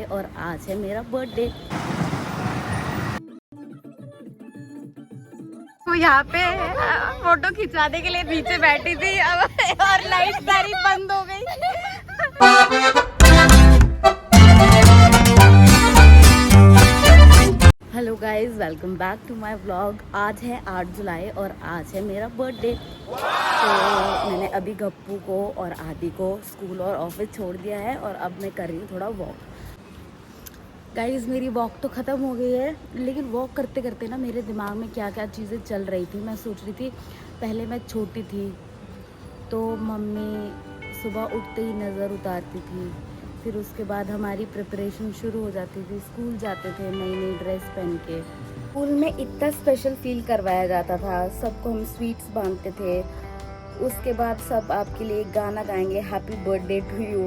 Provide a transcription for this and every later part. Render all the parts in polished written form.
और आज है मेरा बर्थडे। तो यहाँ पे फोटो खिंचवाने के लिए नीचे बैठी थी अब और लाइट सारी बंद हो गई। Hello guys, welcome back to my vlog. आज है 8 जुलाई और आज है मेरा बर्थडे। तो मैंने अभी गप्पू को और आदि को स्कूल और ऑफिस छोड़ दिया है और अब मैं कर रही हूँ थोड़ा वॉक। गाइस, मेरी वॉक तो ख़त्म हो गई है, लेकिन वॉक करते करते ना मेरे दिमाग में क्या क्या चीज़ें चल रही थी। मैं सोच रही थी, पहले मैं छोटी थी तो मम्मी सुबह उठते ही नज़र उतारती थी, फिर उसके बाद हमारी प्रिपरेशन शुरू हो जाती थी, स्कूल जाते थे नई नई ड्रेस पहन के। स्कूल में इतना स्पेशल फील करवाया जाता था, सबको हम स्वीट्स बांटते थे। उसके बाद सब आपके लिए गाना गाएंगे, हैप्पी बर्थडे टू यू।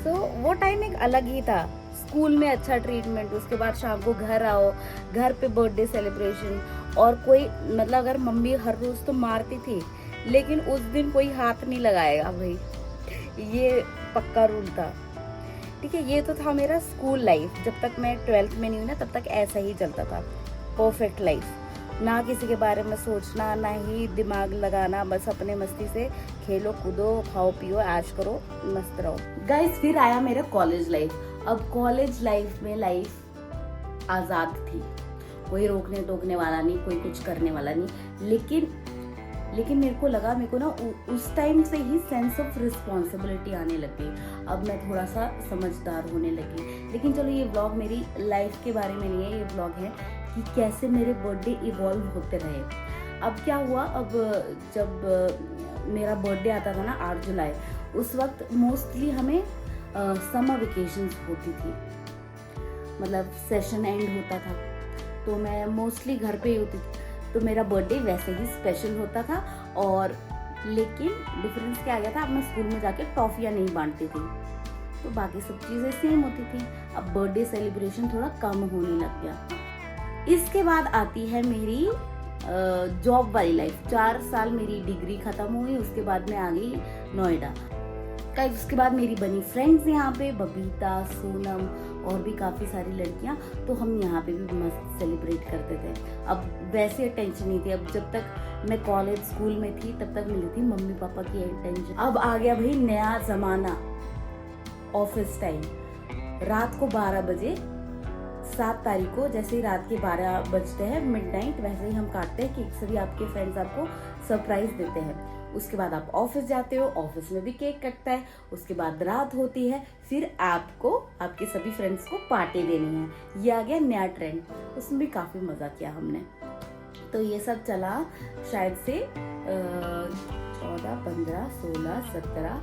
सो वो टाइम एक अलग ही था। स्कूल में अच्छा ट्रीटमेंट, उसके बाद शाम को घर आओ, घर पे बर्थडे सेलिब्रेशन। और कोई मतलब अगर मम्मी हर रोज़ तो मारती थी, लेकिन उस दिन कोई हाथ नहीं लगाएगा भाई, ये पक्का रूल था। ठीक है, ये तो था मेरा स्कूल लाइफ। जब तक मैं 12th में नहीं हुई ना, तब तक ऐसा ही चलता था, परफेक्ट लाइफ। ना किसी के बारे में सोचना, ना ही दिमाग लगाना, बस अपने मस्ती से खेलो कूदो, खाओ पियो, ऐश करो, मस्त रहो। गाइस, फिर आया मेरा कॉलेज लाइफ। अब कॉलेज लाइफ में लाइफ आज़ाद थी, कोई रोकने टोकने वाला नहीं, कोई कुछ करने वाला नहीं। लेकिन मेरे को ना उस टाइम से ही सेंस ऑफ रिस्पॉन्सिबिलिटी आने लगी। अब मैं थोड़ा सा समझदार होने लगी। लेकिन चलो, ये व्लॉग मेरी लाइफ के बारे में नहीं है, ये व्लॉग है कि कैसे मेरे बर्थडे इवॉल्व होते रहे। अब क्या हुआ, अब जब मेरा बर्थडे आता था ना 8 जुलाई, उस वक्त मोस्टली हमें समर वेकेशंस होती थी, मतलब सेशन एंड होता था, तो मैं मोस्टली घर पे ही होती थी। तो मेरा बर्थडे वैसे ही स्पेशल होता था। और लेकिन डिफरेंस क्या आ गया था, अब मैं स्कूल में जाके टॉफियाँ नहीं बांटती थी, तो बाकी सब चीज़ें सेम होती थी। अब बर्थडे सेलिब्रेशन थोड़ा कम होने लग गया। इसके बाद आती है मेरी जॉब वाली लाइफ। 4 साल मेरी डिग्री खत्म हुई, उसके बाद मैं आ गई नोएडा। उसके बाद मेरी बनी फ्रेंड्स यहाँ पे, बबीता, सोनम और भी काफ़ी सारी लड़कियाँ। तो हम यहाँ पे भी मस्त सेलिब्रेट करते थे। अब वैसे टेंशन नहीं थी। अब जब तक मैं कॉलेज स्कूल में थी, तब तक मिली थी मम्मी पापा की टेंशन। अब आ गया भाई नया ज़माना, ऑफिस टाइम। रात को 12 बजे, 7 तारीख को, जैसे ही रात के 12 बजते हैं मिडनाइट, वैसे ही हम काटते हैं केक। सभी आपके फ्रेंड्स आपको सरप्राइज देते हैं। उसके बाद आप ऑफिस जाते हो, ऑफिस में भी केक कटता है। उसके बाद रात होती है, फिर आपको आपके सभी फ्रेंड्स को पार्टी देनी है। ये आ गया नया ट्रेंड, उसमें भी काफ़ी मज़ा किया हमने। तो ये सब चला शायद से 14, 15, 16, 17,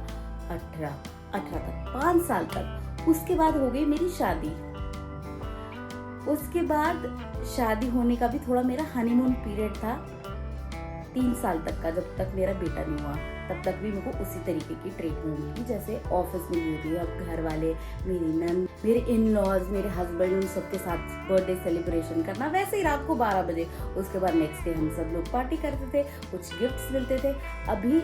18 तक, 5 साल तक। उसके बाद हो गई मेरी शादी। उसके बाद शादी होने का भी थोड़ा मेरा हनीमून पीरियड था, 3 साल तक का। जब तक मेरा बेटा नहीं हुआ, तब तक भी मेरे को उसी तरीके की ट्रीटमेंट मिली जैसे ऑफिस में होती है। अब घर वाले, मेरी नन, मेरे इन लॉज, मेरे हस्बैंड, उन सबके साथ बर्थडे सेलिब्रेशन करना वैसे ही रात को 12 बजे। उसके बाद नेक्स्ट डे हम सब लोग पार्टी करते थे, कुछ गिफ्ट्स मिलते थे। अभी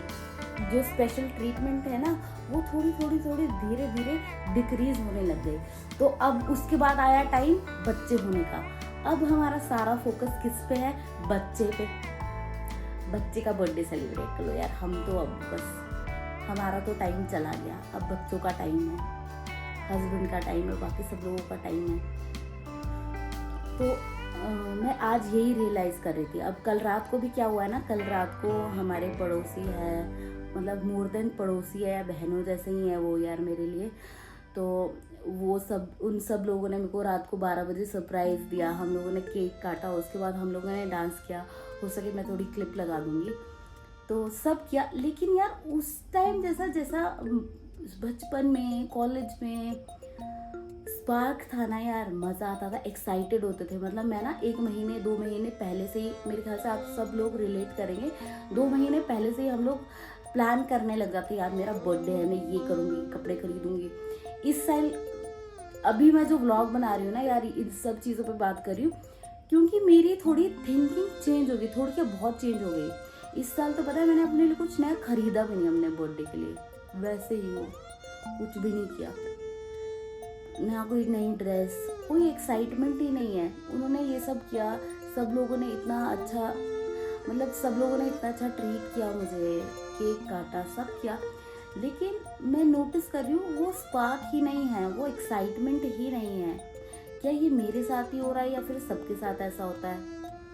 जो स्पेशल ट्रीटमेंट है ना, वो थोड़ी धीरे धीरे डिक्रीज होने लग गई। तो अब उसके बाद आया टाइम बच्चे होने का। अब हमारा सारा फोकस किस पे है? बच्चे पे। बच्चे का बर्थडे सेलिब्रेट करो यार। हम तो अब बस, हमारा तो टाइम चला गया, अब बच्चों का टाइम है, हस्बैंड का टाइम है, बाकी सब लोगों का टाइम है। तो मैं आज यही रियलाइज़ कर रही थी। अब कल रात को भी क्या हुआ है ना, कल रात को हमारे पड़ोसी है, मतलब मोर देन पड़ोसी है, बहनों जैसे ही है वो यार मेरे लिए। तो वो सब, उन सब लोगों ने मेरे को रात को 12 बजे सरप्राइज़ दिया। हम लोगों ने केक काटा, उसके बाद हम लोगों ने डांस किया। हो सके मैं थोड़ी क्लिप लगा दूंगी। तो सब किया, लेकिन यार उस टाइम जैसा बचपन में, कॉलेज में स्पार्क था ना यार, मज़ा आता था, एक्साइटेड होते थे। मतलब मैं ना 1 महीने 2 महीने पहले से ही, मेरे ख्याल से आप सब लोग रिलेट करेंगे, 2 महीने पहले से ही हम लोग प्लान करने लग जाते यार, मेरा बर्थडे है, मैं ये करूँगी, कपड़े खरीदूँगी। इस साल अभी मैं जो व्लॉग बना रही हूँ ना यार, इन सब चीज़ों पे बात कर रही हूँ क्योंकि मेरी थोड़ी थिंकिंग चेंज हो गई, थोड़ी क्या बहुत चेंज हो गई। इस साल तो पता है मैंने अपने लिए कुछ नया खरीदा भी नहीं, हमने बर्थडे के लिए, वैसे ही वो कुछ भी नहीं किया। ना कोई नई ड्रेस, कोई एक्साइटमेंट ही नहीं है। उन्होंने ये सब किया, सब लोगों ने इतना अच्छा, मतलब सब लोगों ने इतना अच्छा ट्रीट किया मुझे, केक काटा, सब किया, लेकिन मैं नोटिस कर रही हूँ वो स्पार्क ही नहीं है, वो एक्साइटमेंट ही नहीं है। क्या ये मेरे साथ ही हो रहा है या फिर सबके साथ ऐसा होता है?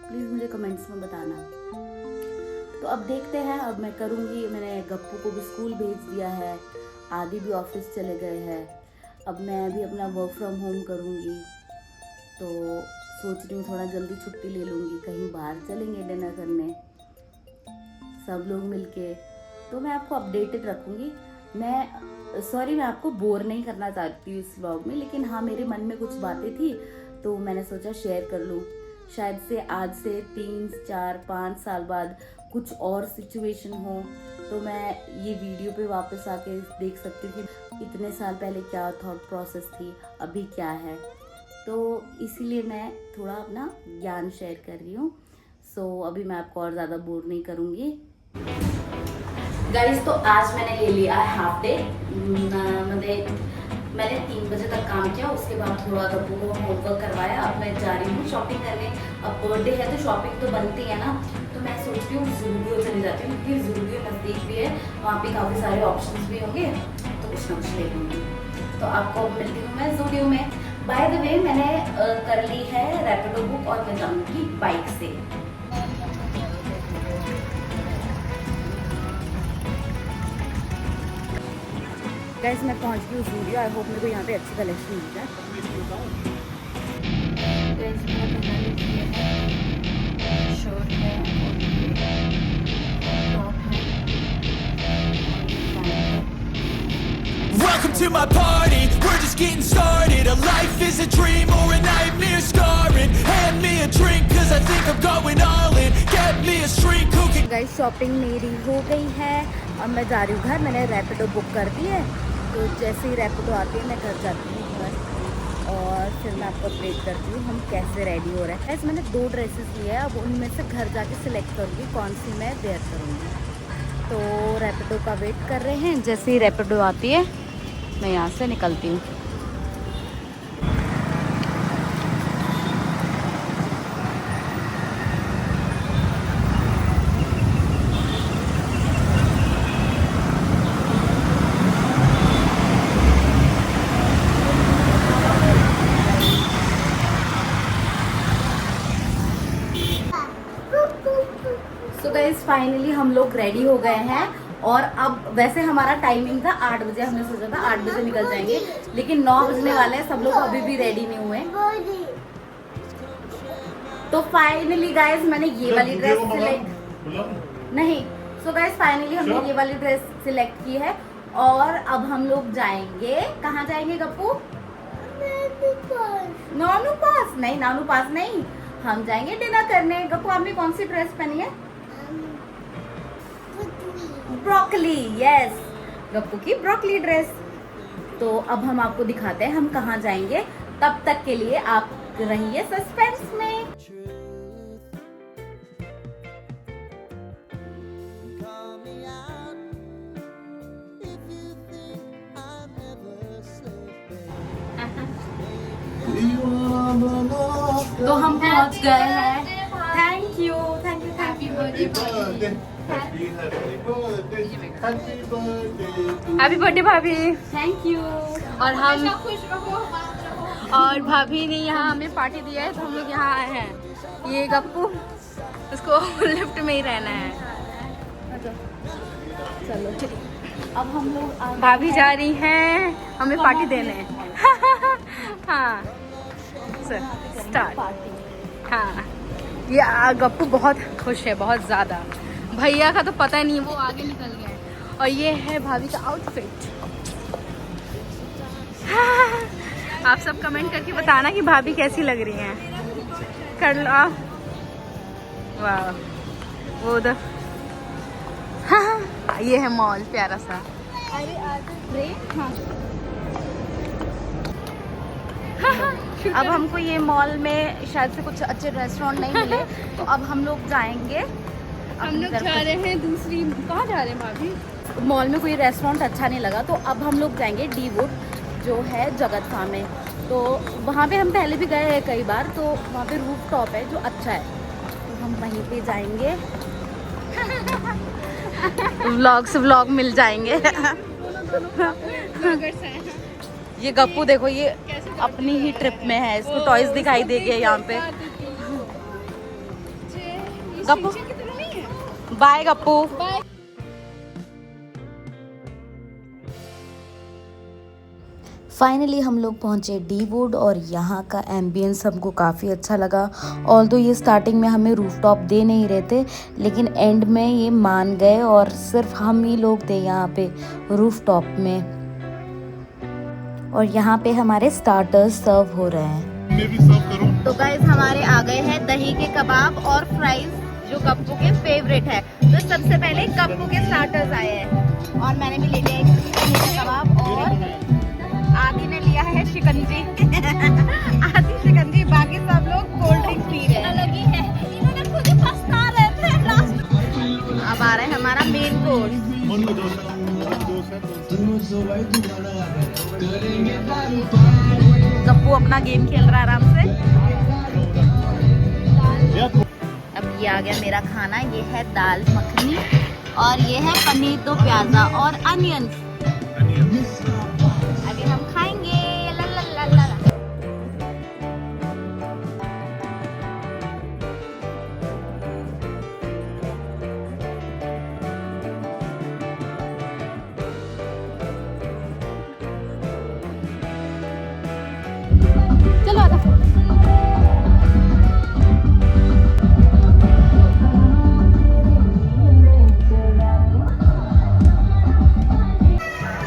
प्लीज़ मुझे कमेंट्स में बताना। तो अब देखते हैं, अब मैं करूँगी। मैंने गप्पू को भी स्कूल भेज दिया है, आदि भी ऑफिस चले गए हैं, अब मैं भी अपना वर्क फ्रॉम होम करूँगी। तो सोच रही हूँ थोड़ा जल्दी छुट्टी ले लूँगी, कहीं बाहर चलेंगे डिनर करने सब लोग मिलके। तो मैं आपको अपडेटेड रखूँगी। मैं आपको बोर नहीं करना चाहती हूँ इस व्लॉग में, लेकिन हाँ मेरे मन में कुछ बातें थी तो मैंने सोचा शेयर कर लूँ। शायद से आज से 3, 4, 5 साल बाद कुछ और सिचुएशन हो तो मैं ये वीडियो पे वापस आके देख सकती हूँ कि इतने साल पहले क्या थॉट प्रोसेस थी, अभी क्या है। तो इसीलिए मैं थोड़ा अपना ज्ञान शेयर कर रही हूँ। सो अभी मैं आपको और ज़्यादा बोर नहीं करूँगी। गाइस, तो आज मैंने ले लिया है हाफ डे। मैंने 3 बजे तक काम किया, उसके बाद थोड़ा गप्पू को होमवर्क करवाया। अब मैं जा रही हूँ शॉपिंग करने। अब बर्थडे है तो शॉपिंग तो बनती है ना, तो मैं सोचती हूँ ज़ूडियो चली जाती हूँ, क्योंकि ज़ूडियो नज़दीक भी है, वहाँ पे काफ़ी सारे ऑप्शंस भी होंगे, तो कुछ ना कुछ ले लूँगी। तो आपको मिलती हूँ मैं ज़ूडियो में। बाय द वे, मैंने कर ली है रैपिडो बुक और मैं जाऊँगी बाइक से। गाइस, मैं पहुंच गई हूँ ज़ूडियो। आई होप मेरे को यहाँ पे अच्छी कलेक्शन मिल जाए। गाइस, मैंने पहना ली है, शर्ट है और टॉप है। Welcome to my party, we're just getting started. A life is a dream or a nightmare scarring. Hand me a drink cause I think I'm going all in. Get me a shrink who can... guys, shopping मेरी हो गई है, अब मैं जा रही हूँ घर। मैंने रैपिडो बुक कर दी है, तो जैसे ही रैपिडो आती है मैं घर जाती हूँ घर, और फिर मैं आपको अपडेट करती हूँ हम कैसे रेडी हो रहे हैं। गाइस, मैंने 2 ड्रेसेस लिए हैं, अब उनमें से घर जाके सिलेक्ट करूँगी कौन सी मैं वेयर करूँगी। तो रैपिडो का वेट कर रहे हैं, जैसे ही रैपिडो आती है मैं यहाँ से निकलती हूँ। सो गाइस, फाइनली हम लोग रेडी हो गए हैं, और अब वैसे हमारा टाइमिंग था 8 बजे, हमने सोचा था 8 बजे निकल जाएंगे, लेकिन 9 बजने वाले हैं, सब लोग अभी भी रेडी नहीं हुए। तो फाइनली गाइस, मैंने ये वाली ड्रेस सिलेक्ट नहीं। सो गाइस, फाइनली हमने ये वाली ड्रेस सिलेक्ट की है, और अब हम लोग जाएंगे, कहाँ जाएंगे गप्पू? नानू पास नहीं, नानू पास नहीं, हम जाएंगे डिनर करने। गप्पू, आपने कौन सी ड्रेस पहनी है? ब्रोकली, यस, गप्पू की ब्रोकली ड्रेस। तो अब हम आपको दिखाते हैं हम कहाँ जाएंगे, तब तक के लिए आप रहिए सस्पेंस में। तो हम पहुंच गए हैं। Thank you, thank you, thank you. Happy birthday भाभी। Thank you. और हम और भाभी ने यहाँ हमें पार्टी दिया है, तो हम लोग यहाँ आए हैं। ये गप्पू, उसको लिफ्ट में ही रहना है। चलो, अब हम लोग भाभी जा रही हैं हमें पार्टी देने। हाँ, स्टार्ट। हाँ, ये गप्पू बहुत खुश है, बहुत ज़्यादा। भैया का तो पता नहीं, वो आगे निकल गए। और ये है भाभी का आउटफिट। आप सब कमेंट करके बताना कि भाभी कैसी लग रही हैं। कर लो आप। वाह, वो उधर। हाँ, ये है मॉल प्यारा सा। अब हमको ये मॉल में शायद से कुछ अच्छे रेस्टोरेंट नहीं मिले, तो अब हम लोग जाएंगे। हम लोग जा रहे हैं दूसरी, कहाँ जा रहे हैं भाभी? मॉल में कोई रेस्टोरेंट अच्छा नहीं लगा, तो अब हम लोग जाएंगे डी वुड। जो है जगतफा में। तो वहाँ पे हम पहले भी गए हैं कई बार, तो वहाँ पे रूफ टॉप है जो अच्छा है, तो हम वहीं पे जाएंगे। व्लॉग से व्लॉग मिल जाएंगे। ये गप्पू देखो, ये अपनी ही ट्रिप में है, इसको टॉयज दिखाई देंगे यहाँ पे। गप्पू बाय गप्पू। फाइनली हम लोग पहुँचे डी वुड और यहाँ का एम्बियंस हमको काफ़ी अच्छा लगा। ऑल्दो ये स्टार्टिंग में हमें रूफटॉप दे नहीं रहे थे, लेकिन एंड में ये मान गए और सिर्फ हम ही लोग थे यहाँ पे रूफटॉप में। और यहाँ पे हमारे स्टार्टर्स सर्व हो रहे हैं। तो गाइस हमारे आ गए हैं दही के कबाब और फ्राइज, जो गप्पू के फेवरेट है। तो सबसे पहले गप्पू के स्टार्टर्स आए हैं और मैंने भी ले लिया एक दही का कबाब और आदि ने लिया है शिकंजी। आदि शिकंजी, बाकी सब लोग कोल्ड ड्रिंक पी रहे हैं। अलग ही है, इन्होंने खुद ही पछता रहे थे लास्ट। अब आ रहा है हमारा मेन कोर्स। गप्पू अपना गेम खेल रहा है आराम से। अब ये आ गया मेरा खाना, ये है दाल मखनी और ये है पनीर दो प्याजा और अनियंस। अभी हम खाएंगे। ला ला ला ला ला। चलो आजा।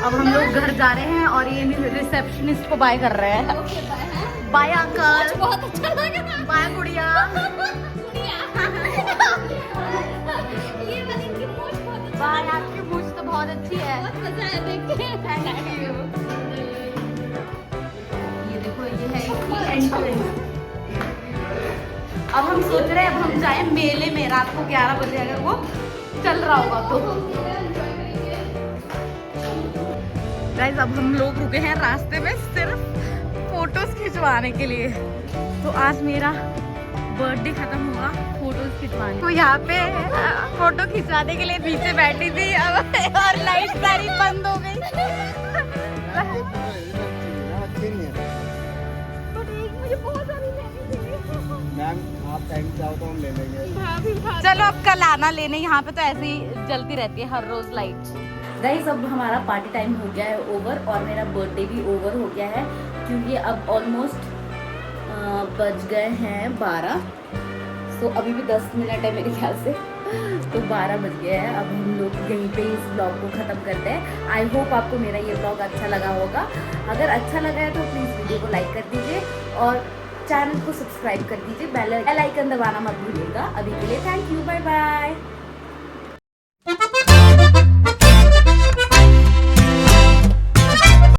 अब हम लोग घर जा रहे हैं और ये रिसेप्शनिस्ट को बाय कर रहे हैं। बाय अंकल, बहुत अच्छा लगा। बाय गुड़िया। बाय, आपकी मूछ तो बहुत अच्छी है। Thank you. ये देखो, ये है इसकी एंट्रेंस। अब हम सोच रहे हैं अब हम जाए मेले में, रात को 11 बजे अगर वो चल रहा होगा तो। गाइस अब हम लोग रुके हैं रास्ते में सिर्फ फोटोज खिंचवाने के लिए। तो आज मेरा बर्थडे खत्म हुआ फोटोज खिंचवाने। तो यहाँ पे फोटो खिंचवाने के लिए पीछे बैठी थी अब और लाइट सारी बंद हो गई। मुझे बहुत सारी लेनी थी। मैम आप टाइम चाहो तो हम ले लेंगे। चलो अब कल आना लेने, यहाँ पे तो ऐसे ही जलती रहती है हर रोज लाइट। गाइस अब हमारा पार्टी टाइम हो गया है ओवर और मेरा बर्थडे भी ओवर हो गया है, क्योंकि अब ऑलमोस्ट बज गए हैं 12। सो अभी भी 10 मिनट है मेरे ख्याल से, तो 12 बज गए हैं। अब हम लोग यहीं पे इस ब्लॉग को ख़त्म करते हैं। आई होप आपको मेरा ये ब्लॉग अच्छा लगा होगा। अगर अच्छा लगा है तो प्लीज़ वीडियो को लाइक कर दीजिए और चैनल को सब्सक्राइब कर दीजिए। बेल आइकन दबाना मत भूलिएगा। अभी के लिए थैंक यू, बाय बाय।